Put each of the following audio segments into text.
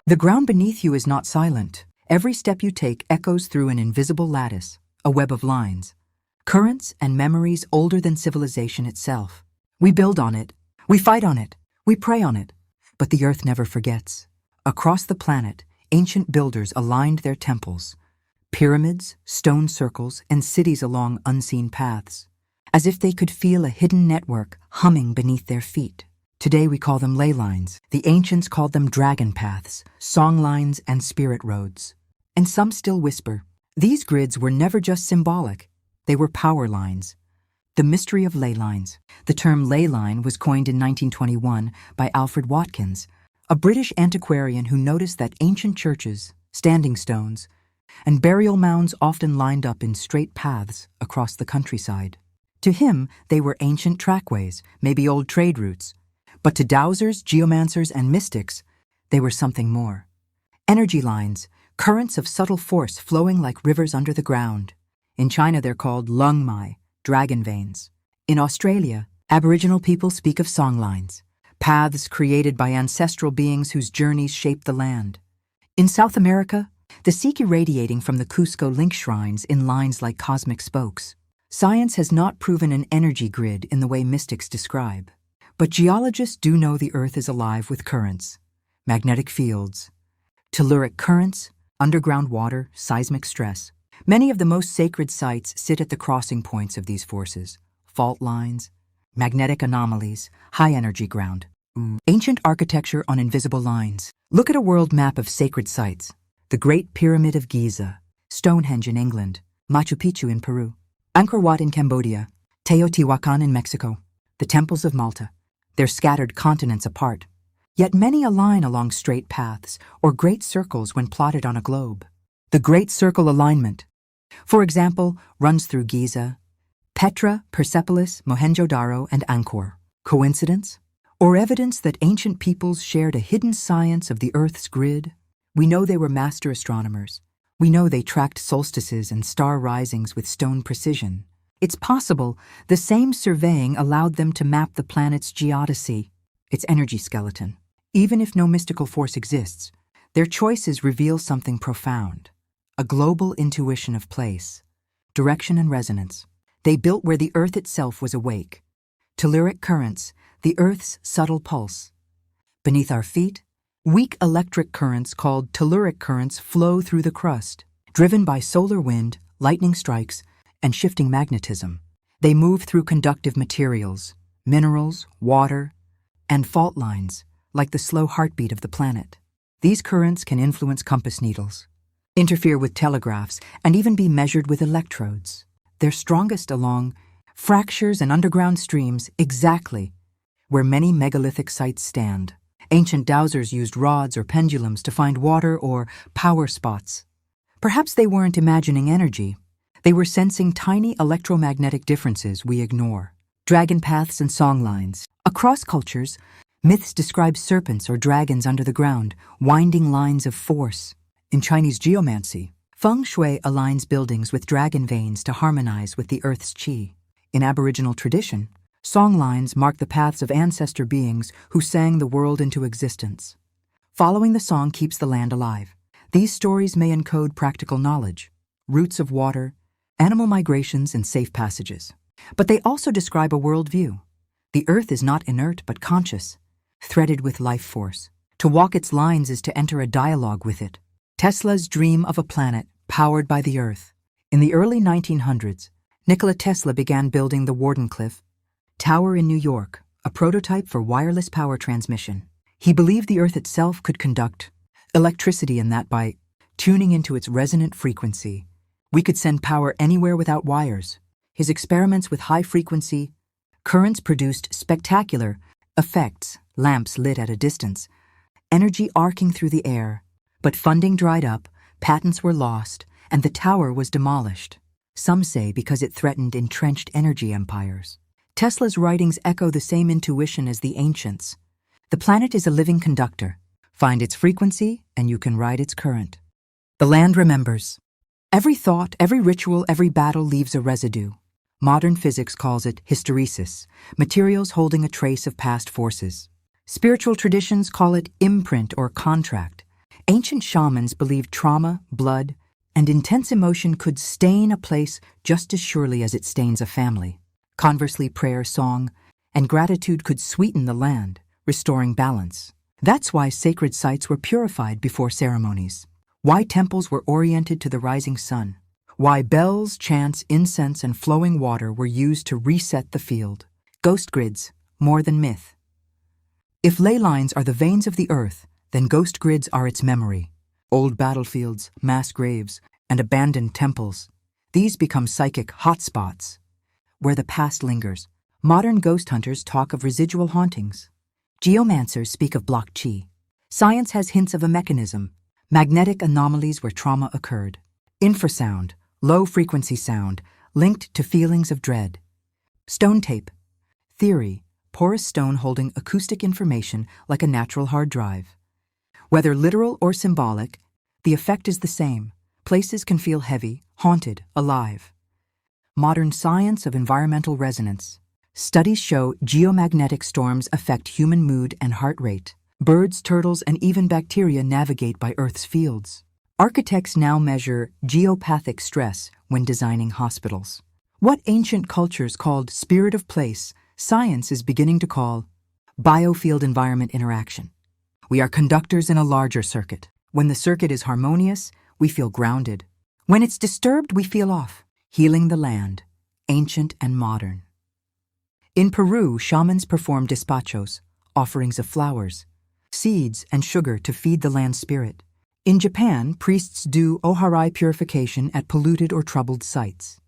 The ground beneath you is not silent. Every step you take echoes through an invisible lattice, a web of lines. Currents and memories older than civilization itself. We build on it, we fight on it, we pray on it, but the earth never forgets. Across the planet, ancient builders aligned their temples, pyramids, stone circles, and cities along unseen paths, as if they could feel a hidden network humming beneath their feet. Today we call them ley lines. The ancients called them dragon paths, song lines, and spirit roads. And some still whisper, these grids were never just symbolic, they were power lines. The mystery of ley lines. The term ley line was coined in 1921 by Alfred Watkins, a British antiquarian who noticed that ancient churches, standing stones, and burial mounds often lined up in straight paths across the countryside. To him, they were ancient trackways, maybe old trade routes. But to dowsers, geomancers, and mystics, they were something more. Energy lines, currents of subtle force flowing like rivers under the ground. In China, they're called lung mai, dragon veins. In Australia, Aboriginal people speak of song lines, paths created by ancestral beings whose journeys shape the land. In South America, the seek irradiating from the Cusco link shrines in lines like cosmic spokes. Science has not proven an energy grid in the way mystics describe. But geologists do know the Earth is alive with currents, magnetic fields, telluric currents, underground water, seismic stress. Many of the most sacred sites sit at the crossing points of these forces: fault lines, magnetic anomalies, high-energy ground. Ancient architecture on invisible lines. Look at a world map of sacred sites. The Great Pyramid of Giza, Stonehenge in England, Machu Picchu in Peru, Angkor Wat in Cambodia, Teotihuacan in Mexico, the temples of Malta. They're scattered continents apart, yet many align along straight paths or great circles when plotted on a globe. The Great Circle alignment, for example, runs through Giza, Petra, Persepolis, Mohenjo-Daro, and Angkor. Coincidence? Or evidence that ancient peoples shared a hidden science of the Earth's grid? We know they were master astronomers. We know they tracked solstices and star risings with stone precision. It's possible the same surveying allowed them to map the planet's geodesy, its energy skeleton. Even if no mystical force exists, their choices reveal something profound, a global intuition of place, direction, and resonance. They built where the Earth itself was awake. Telluric currents, the Earth's subtle pulse. Beneath our feet, weak electric currents called telluric currents flow through the crust. Driven by solar wind, lightning strikes, and shifting magnetism, they move through conductive materials, minerals, water, and fault lines, like the slow heartbeat of the planet. These currents can influence compass needles, interfere with telegraphs, and even be measured with electrodes. They're strongest along fractures and underground streams, exactly where many megalithic sites stand. Ancient dowsers used rods or pendulums to find water or power spots. Perhaps they weren't imagining energy. They were sensing tiny electromagnetic differences we ignore. Dragon paths and song lines. Across cultures, myths describe serpents or dragons under the ground, winding lines of force. In Chinese geomancy, feng shui aligns buildings with dragon veins to harmonize with the Earth's qi. In Aboriginal tradition, song lines mark the paths of ancestor beings who sang the world into existence. Following the song keeps the land alive. These stories may encode practical knowledge, routes of water, animal migrations, and safe passages. But they also describe a worldview. The Earth is not inert but conscious, threaded with life force. To walk its lines is to enter a dialogue with it. Tesla's dream of a planet powered by the Earth. In the early 1900s, Nikola Tesla began building the Wardenclyffe Tower in New York, a prototype for wireless power transmission. He believed the Earth itself could conduct electricity, and that by tuning into its resonant frequency, we could send power anywhere without wires. His experiments with high-frequency currents produced spectacular effects, lamps lit at a distance, energy arcing through the air. But funding dried up, patents were lost, and the tower was demolished. Some say because it threatened entrenched energy empires. Tesla's writings echo the same intuition as the ancients. The planet is a living conductor. Find its frequency, and you can ride its current. The land remembers. Every thought, every ritual, every battle leaves a residue. Modern physics calls it hysteresis, materials holding a trace of past forces. Spiritual traditions call it imprint or contract, Ancient shamans believed trauma, blood, and intense emotion could stain a place just as surely as it stains a family. Conversely, prayer, song, and gratitude could sweeten the land, restoring balance. That's why sacred sites were purified before ceremonies. Why temples were oriented to the rising sun. Why bells, chants, incense, and flowing water were used to reset the field. Ghost grids, more than myth. If ley lines are the veins of the earth, then ghost grids are its memory. Old battlefields, mass graves, and abandoned temples. These become psychic hotspots, where the past lingers. Modern ghost hunters talk of residual hauntings. Geomancers speak of blocked chi. Science has hints of a mechanism. Magnetic anomalies where trauma occurred. Infrasound, low-frequency sound, linked to feelings of dread. Stone tape. Theory, porous stone holding acoustic information like a natural hard drive. Whether literal or symbolic, the effect is the same. Places can feel heavy, haunted, alive. Modern science of environmental resonance. Studies show geomagnetic storms affect human mood and heart rate. Birds, turtles, and even bacteria navigate by Earth's fields. Architects now measure geopathic stress when designing hospitals. What ancient cultures called spirit of place, science is beginning to call biofield-environment interaction. We are conductors in a larger circuit. When the circuit is harmonious, we feel grounded. When it's disturbed, we feel off. Healing the land, ancient and modern. In Peru, shamans perform despachos, offerings of flowers, seeds, and sugar to feed the land spirit. In Japan, priests do oharai purification at polluted or troubled sites.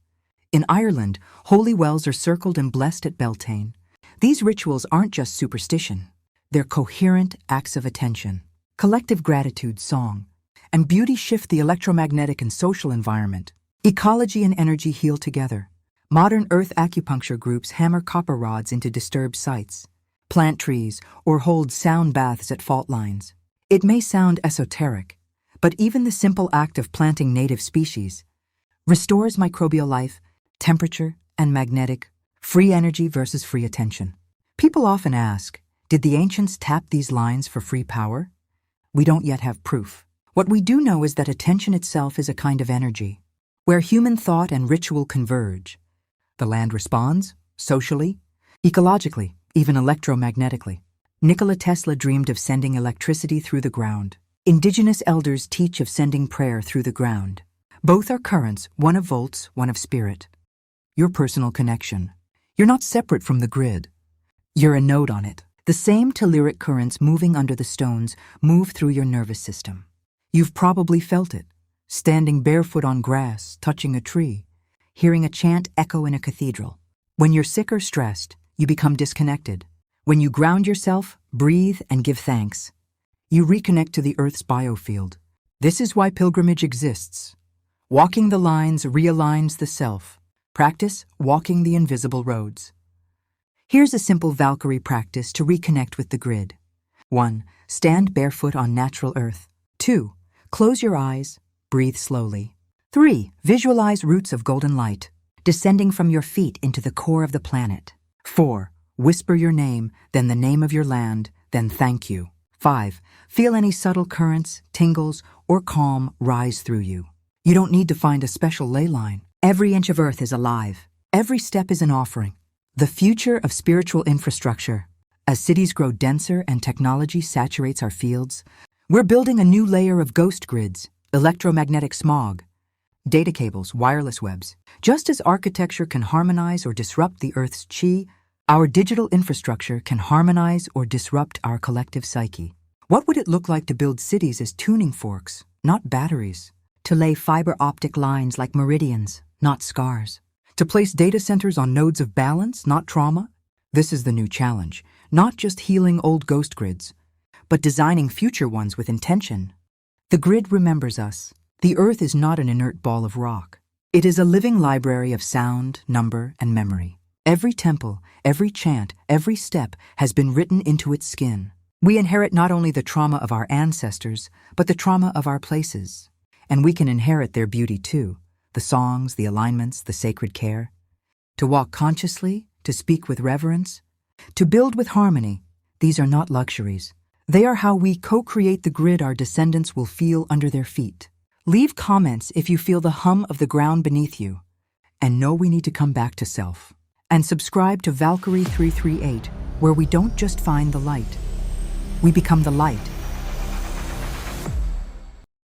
In Ireland, holy wells are circled and blessed at Beltane. These rituals aren't just superstition. They're coherent acts of attention, collective gratitude, song, and beauty shift the electromagnetic and social environment. Ecology and energy heal together. Modern earth acupuncture groups hammer copper rods into disturbed sites, plant trees, or hold sound baths at fault lines. It may sound esoteric, but even the simple act of planting native species restores microbial life, temperature, and magnetic, free energy versus free attention. People often ask, did the ancients tap these lines for free power? We don't yet have proof. What we do know is that attention itself is a kind of energy. Where human thought and ritual converge, the land responds, socially, ecologically, even electromagnetically. Nikola Tesla dreamed of sending electricity through the ground. Indigenous elders teach of sending prayer through the ground. Both are currents, one of volts, one of spirit. Your personal connection. You're not separate from the grid. You're a node on it. The same telluric currents moving under the stones move through your nervous system. You've probably felt it, standing barefoot on grass, touching a tree, hearing a chant echo in a cathedral. When you're sick or stressed, you become disconnected. When you ground yourself, breathe, and give thanks, you reconnect to the Earth's biofield. This is why pilgrimage exists. Walking the lines realigns the self. Practice walking the invisible roads. Here's a simple Valkyrie practice to reconnect with the grid. 1. Stand barefoot on natural earth. 2. Close your eyes, breathe slowly. 3. Visualize roots of golden light, descending from your feet into the core of the planet. 4. Whisper your name, then the name of your land, then thank you. 5. Feel any subtle currents, tingles, or calm rise through you. You don't need to find a special ley line. Every inch of earth is alive. Every step is an offering. The future of spiritual infrastructure. As cities grow denser and technology saturates our fields, we're building a new layer of ghost grids, electromagnetic smog, data cables, wireless webs. Just as architecture can harmonize or disrupt the Earth's chi, our digital infrastructure can harmonize or disrupt our collective psyche. What would it look like to build cities as tuning forks, not batteries? To lay fiber optic lines like meridians, not scars? To place data centers on nodes of balance, not trauma? This is the new challenge, not just healing old ghost grids, but designing future ones with intention. The grid remembers us. The Earth is not an inert ball of rock. It is a living library of sound, number, and memory. Every temple, every chant, every step has been written into its skin. We inherit not only the trauma of our ancestors, but the trauma of our places. And we can inherit their beauty too, the songs, the alignments, the sacred care. To walk consciously, to speak with reverence, to build with harmony, these are not luxuries. They are how we co-create the grid our descendants will feel under their feet. Leave comments if you feel the hum of the ground beneath you. And know we need to come back to self. And subscribe to Valkyrie 338, where we don't just find the light. We become the light